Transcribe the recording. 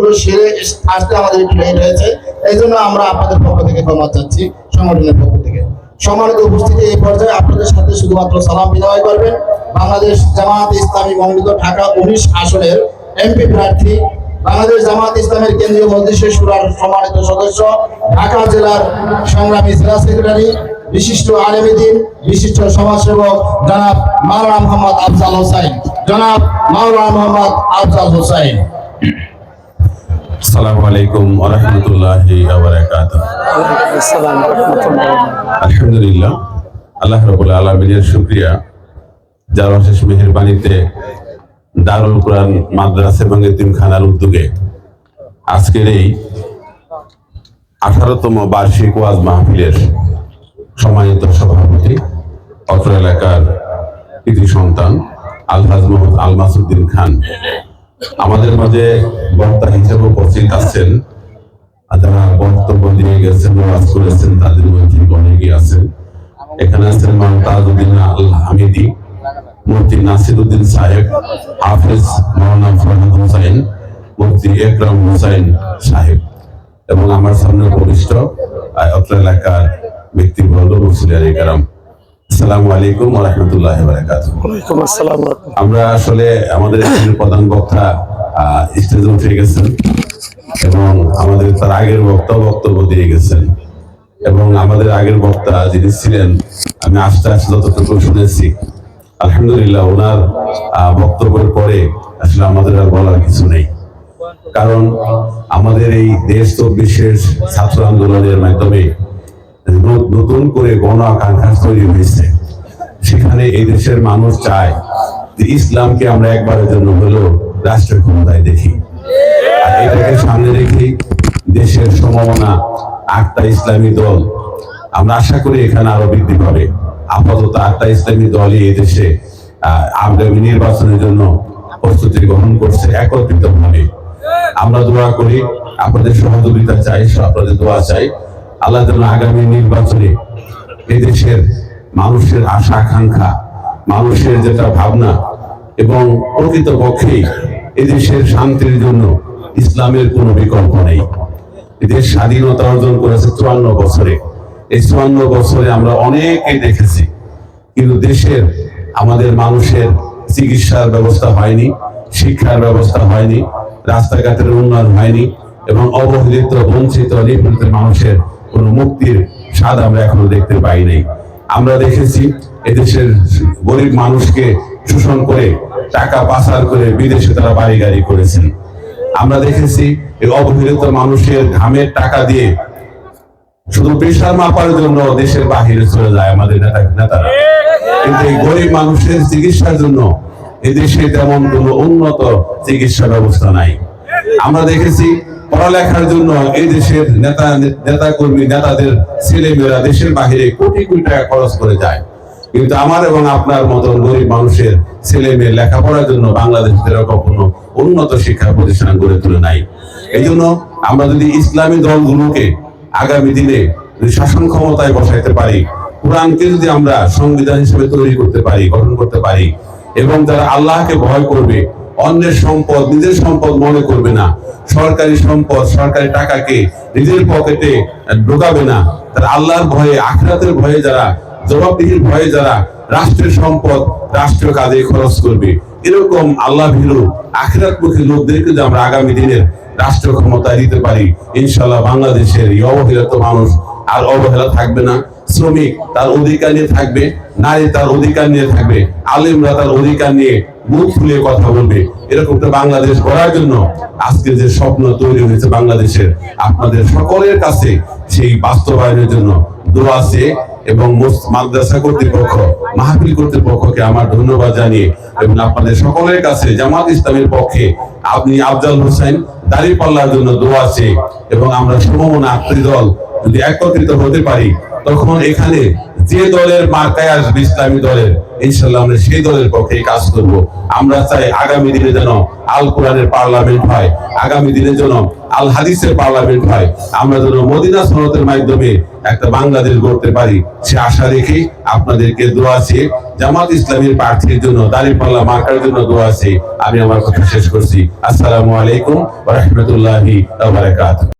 কাজগুলো সেরে আসতে আমাদের একটু লেট হয়েছে, এই জন্য আমরা আপনাদের পক্ষ থেকে ক্ষমা চাচ্ছি, সংগঠনের পক্ষ থেকে। সম্মানিত উপস্থিতি, এই পর্যায়ে আপনাদের সাথে শুধুমাত্র সালাম বিনিময় করবেন বাংলাদেশ জামায়াত ইসলামী মনোনীত ঢাকা 19 আসনের এমপি প্রার্থী, বাংলাদেশ জামায়াত ইসলামের কেন্দ্রীয় মজলিসের শুরার সম্মানিত সদস্য, ঢাকা জেলার সংগ্রামী জেলা সেক্রেটারি, বিশিষ্ট আলেমে দ্বীন, বিশিষ্ট সমাজসেবক জনাব মাওলানা মোহাম্মদ আফজাল হোসাইন। জনাব মাওলানা মোহাম্মদ আফজাল হোসাইন। আসসালামু আলাইকুম ওয়া রাহমাতুল্লাহি ওয়া বারাকাতুহু। আলহামদুলিল্লাহ, আল্লাহ রাব্বুল আলামিনের শুকরিয়া, যার অশেষ মেহেরবানিতে দারুল কুরআন মাদ্রাসা এবং এতিমখানার উদ্যোগে আজকের এই 18তম বার্ষিক ওয়াজ মাহফিলের সম্মানিত সভাপতি, অত্র এলাকার কৃতি সন্তান আলহাজ মোহাম্মদ আল মাসুদ্দিন খান, আমাদের মাঝে বক্তা হিসেবে উপস্থিত আছেন, যারা বক্তব্য দিয়ে গেছেন, ওয়াজ করেছেন, তাদের মধ্যে অনেকেই আছেন। এখানে আছেন মাওলানা তাজউদ্দিন আল হামিদি, মুফতি নাসিরউদ্দিন সাহেব, হাফেজ মাওলানা ফরহাদ হোসেন, মুফতি একরাম হোসেন সাহেব, এবং আমার সামনে উপবিষ্ট অত্র এলাকার ব্যক্তিবর্গ, মুসলিয়ানে কেরাম। আসসালামু আলাইকুম ওয়া রাহমাতুল্লাহি ওয়া বারাকাতুহু। ওয়ালাইকুম আসসালাম। আমরা আসলে আমাদের প্রধান বক্তা স্টেজে উঠে গেছেন এবং আমাদের তার আগের বক্তব্য দিয়ে গেছেন, এবং আমাদের আগের বক্তা যিনি ছিলেন, আমি আস্তে আস্তে যতটুকু শুনেছি, আলহামদুলিল্লাহ ওনার বক্তব্যের পরে আসলে আমাদের আর বলার কিছু নেই। কারণ আমাদের এই দেশ তো বিশেষ ছাত্র আন্দোলনের মাধ্যমে নতুন করে গণ আকাঙ্ক্ষা তৈরি হয়েছে। সেখানে এই দেশের মানুষ চায় যে ইসলামকে আমরা একবারের জন্য হলেও রাষ্ট্রের ক্ষমতায় দেখি, আর এটাকে সামনে রেখে দেশের সম্ভাবনা 8টা ইসলামী দল, আমরা আশা করি এখানে আরো বৃদ্ধি পাবে। আপাতত 8টা ইসলামী দলই এই দেশে আগামী নির্বাচনের জন্য প্রস্তুতি গ্রহণ করছে একত্রিত ভাবে। আমরা দোয়া করি, আপনাদের সহযোগিতা চাই, আপনাদের দোয়া চাই, আল্লাহ যেন আগামী নির্বাচনে এই দেশের মানুষের আশা আকাঙ্ক্ষা, মানুষের যেটা ভাবনা, এবং প্রকৃতপক্ষেই এদেশের শান্তির জন্য ইসলামের কোনো বিকল্প নেই। এদের স্বাধীনতা অর্জন করেছে 54 বছরে। এই 54 বছরে আমরা অনেকেই দেখেছি, কিন্তু দেশের আমাদের মানুষের চিকিৎসার ব্যবস্থা হয়নি, শিক্ষার ব্যবস্থা হয়নি, রাস্তাঘাটের উন্নয়ন হয়নি, এবং অবহেলিত, বঞ্চিত, নিপীড়িত মানুষের কোন মুক্তির স্বাদ আমরা এখনো দেখতে পাই নাই। আমরা দেখেছি এদেশের গরিব মানুষকে শোষণ করে, টাকা পাচার করে বিদেশে তারা বাড়ি গাড়ি করেছেন। আমরা দেখেছি এই অবহেলিত মানুষের ঘামের টাকা দিয়ে শুধু প্রেশার মাপার জন্য দেশের বাহিরে চলে যায় আমাদের নেতারা, কিন্তু এই গরিব মানুষের চিকিৎসার জন্য এদেশে তেমন কোনো উন্নত চিকিৎসা ব্যবস্থা নাই। আমরা দেখেছি পড়ালেখার জন্য এই দেশের নেতাকর্মী, নেতাদের ছেলে মেয়েরা দেশের বাহিরে কোটি কোটি টাকা খরচ করে যায়, কিন্তু আমার এবং আপনার মতো গরিব মানুষের ছেলে মেয়ে লেখাপড়ার জন্য বাংলাদেশের এরকম কোনো উন্নত শিক্ষা প্রতিষ্ঠান গড়ে তুলে নাই। এই জন্য আমরা যদি ইসলামী দলগুলোকে আগামী দিনে যদি শাসন ক্ষমতায় বসাইতে পারি, কোরআনকে যদি আমরা সংবিধান হিসেবে তৈরি করতে পারি, গঠন করতে পারি, এবং যারা আল্লাহকে ভয় করবে, অন্যের সম্পদ নিজের সম্পদ মনে করবে না, সরকারি সম্পদ, সরকারি টাকাকে নিজের পকেটে ঢোকাবে না, তারা আল্লাহর ভয়ে, আখিরাতের ভয়ে, যারা জবাবদিহির ভয়ে যারা রাষ্ট্রের সম্পদ রাষ্ট্রীয় কাজে খরচ করবে, এরকম আল্লাহ ভীরু আখিরাতমুখী লোকদেরকে যদি আমরা আগামী দিনের রাষ্ট্র ক্ষমতায় দিতে পারি, ইনশাআল্লাহ বাংলাদেশের এই অবহেলিত মানুষ আর অবহেলা থাকবে না। শ্রমিক তার অধিকার নিয়ে থাকবে, নারী তার অধিকার নিয়ে থাকবে, আলেমরা তার অধিকার নিয়ে মুখ খুলে কথা বলবে। এরকমটা বাংলাদেশ গড়ার জন্য আজকে যে স্বপ্ন তৈরি হয়েছে বাংলাদেশের, আপনাদের সকলের কাছে সেই বাস্তবায়নের জন্য দোয়া আছে, এবং মাদ্রাসা কর্তৃপক্ষ, মাহফিল কর্তৃপক্ষকে আমার ধন্যবাদ জানিয়ে, এবং আপনাদের সকলের কাছে জামাত ইসলামের পক্ষে আপনি আফজাল হোসেন দাঁড়িপাল্লার জন্য দোয়া আছে, এবং আমরা সমমনা 8টি দল যদি একত্রিত হতে পারি, তখন এখানে যে দলের মার্কায় আসবে ইসলামী দলের, ইনশাআল্লাহ আমরা সেই দলের পক্ষে কাজ করব। আমরা চাই আগামী দিনে যেন আল কোরআনের পার্লামেন্ট হয়, আগামী দিনে যেন আল হাদিসের পার্লামেন্ট হয়, আমরা যেন মদিনা সনদের মাধ্যমে একটা বাংলাদেশ গড়তে পারি, সে আশা রেখে আপনাদেরকে দোয়া আছে। জামাত ইসলামীর প্রার্থীর জন্য, দাঁড়িপাল্লা মার্কার জন্য দোয়া আছে। আমি আমার কথা শেষ করছি। আসসালামু আলাইকুম ওয়া রাহমাতুল্লাহি ওয়া বারাকাতুহু।